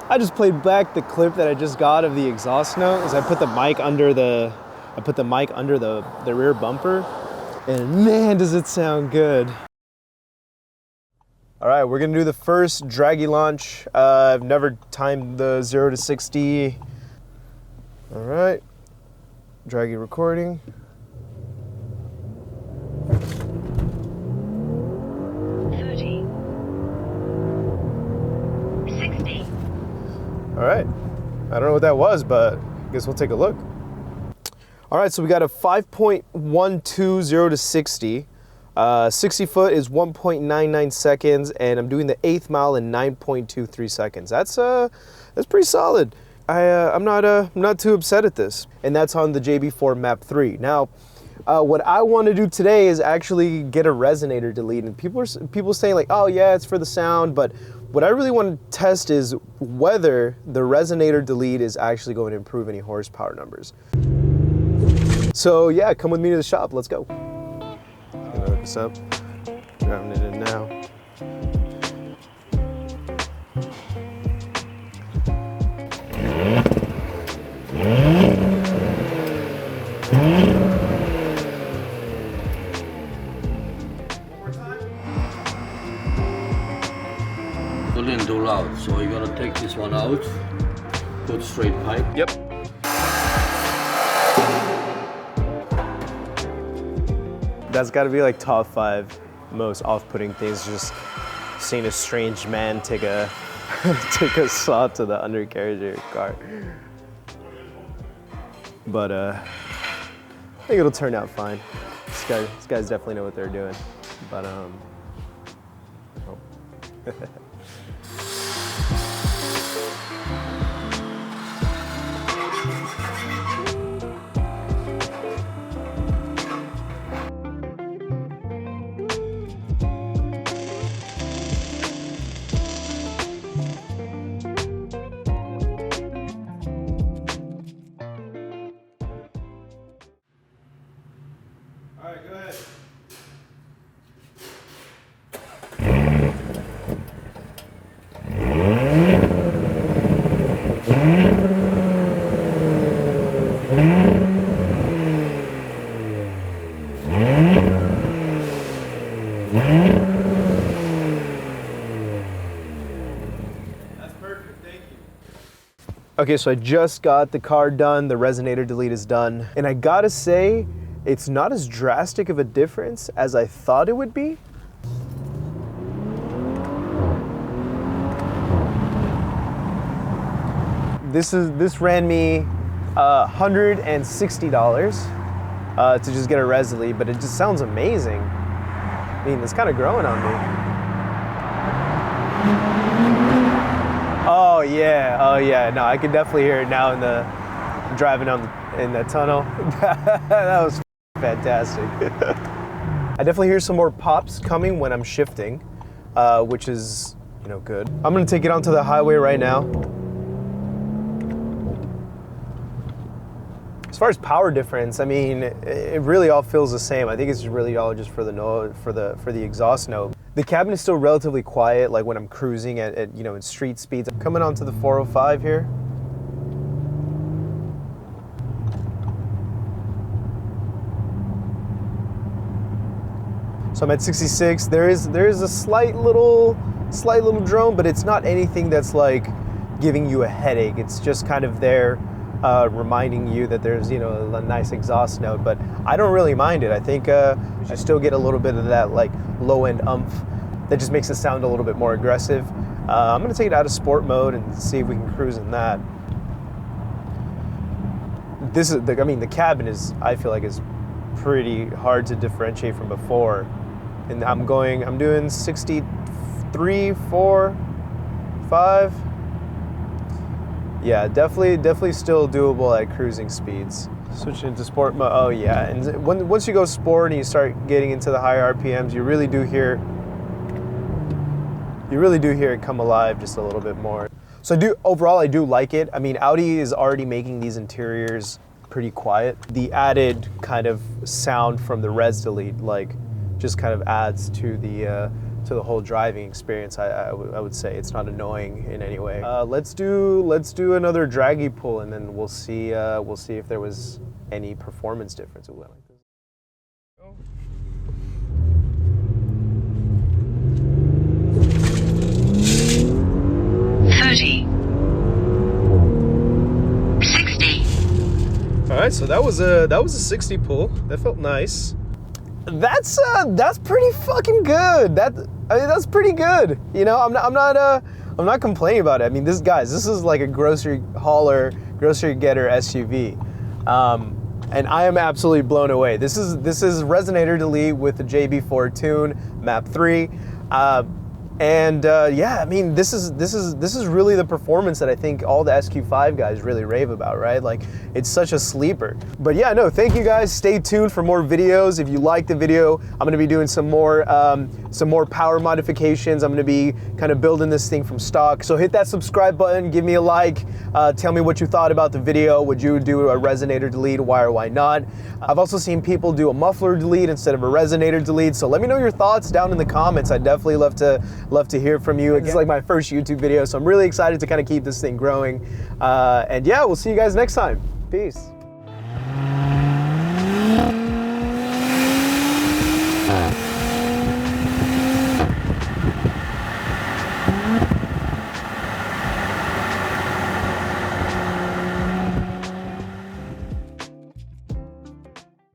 I just played back the clip that I just got of the exhaust note as I put the mic under the rear bumper, and man, does it sound good. All right, we're gonna do the first draggy launch. I've never timed the 0 to 60. All right, draggy recording. All right, I don't know what that was, but I guess we'll take a look. All right, so we got a 5.12 0 to 60. 60 foot is 1.99 seconds, and I'm doing the 8th mile in 9.23 seconds. That's pretty solid. I'm not too upset at this, and that's on the JB4 Map 3. Now, what I want to do today is actually get a resonator delete, and people saying like, oh yeah, it's for the sound, but what I really want to test is whether the resonator delete is actually going to improve any horsepower numbers. So yeah, come with me to the shop. Let's go. Gonna hook this up. Driving it in now. Didn't do loud, so you're gonna take this one out, put straight pipe. Yep. That's got to be like top 5 most off-putting things. Just seeing a strange man take a take a saw to the undercarriage of your car. But I think it'll turn out fine. These guys definitely know what they're doing. But oh. All right, go ahead. That's perfect, thank you. Okay, so I just got the car done, the resonator delete is done, and I gotta say, it's not as drastic of a difference as I thought it would be. This ran me $160 to just get a res delete, but it just sounds amazing. I mean, it's kind of growing on me. Oh yeah, no, I can definitely hear it now in the driving in the tunnel. That was fantastic. I definitely hear some more pops coming when I'm shifting, which is, good. I'm gonna take it onto the highway right now. As far as power difference, I mean, it really all feels the same. I think it's really all just for the exhaust note. The cabin is still relatively quiet, like when I'm cruising at in street speeds. I'm coming onto the 405 here. So I'm at 66. There is a slight little drone, but it's not anything that's like giving you a headache. It's just kind of there, reminding you that there's a nice exhaust note. But I don't really mind it. I think I still get a little bit of that like low end umph that just makes it sound a little bit more aggressive. I'm gonna take it out of sport mode and see if we can cruise in that. The cabin I feel like is pretty hard to differentiate from before. And I'm doing 63, 4, 5. Yeah, definitely still doable at cruising speeds. Switching into sport mode, oh yeah. And once you go sport and you start getting into the higher RPMs, you really do hear it come alive just a little bit more. So overall I do like it. I mean, Audi is already making these interiors pretty quiet. The added kind of sound from the res delete, like, just kind of adds to to the whole driving experience. I would say it's not annoying in any way. Let's do another draggy pull, and then we'll see if there was any performance difference. Ooh, I like this. 30. 60. All right, so that was a 60 pull. That felt nice. That's pretty fucking good. That's pretty good. You know, I'm not complaining about it. I mean, this is like a grocery hauler, grocery getter SUV, and I am absolutely blown away. This is Resonator delete with the JB4 tune, map 3. Yeah, I mean, this is really the performance that I think all the SQ5 guys really rave about, right? Like, it's such a sleeper. But yeah, no, thank you guys. Stay tuned for more videos. If you like the video, I'm gonna be doing some more power modifications. I'm gonna be kind of building this thing from stock. So hit that subscribe button, give me a like, tell me what you thought about the video. Would you do a Resonator delete? Why or why not? I've also seen people do a muffler delete instead of a Resonator delete. So let me know your thoughts down in the comments. I'd definitely love to hear from you. It's like my first YouTube video, so I'm really excited to kind of keep this thing growing. And yeah, we'll see you guys next time. Peace.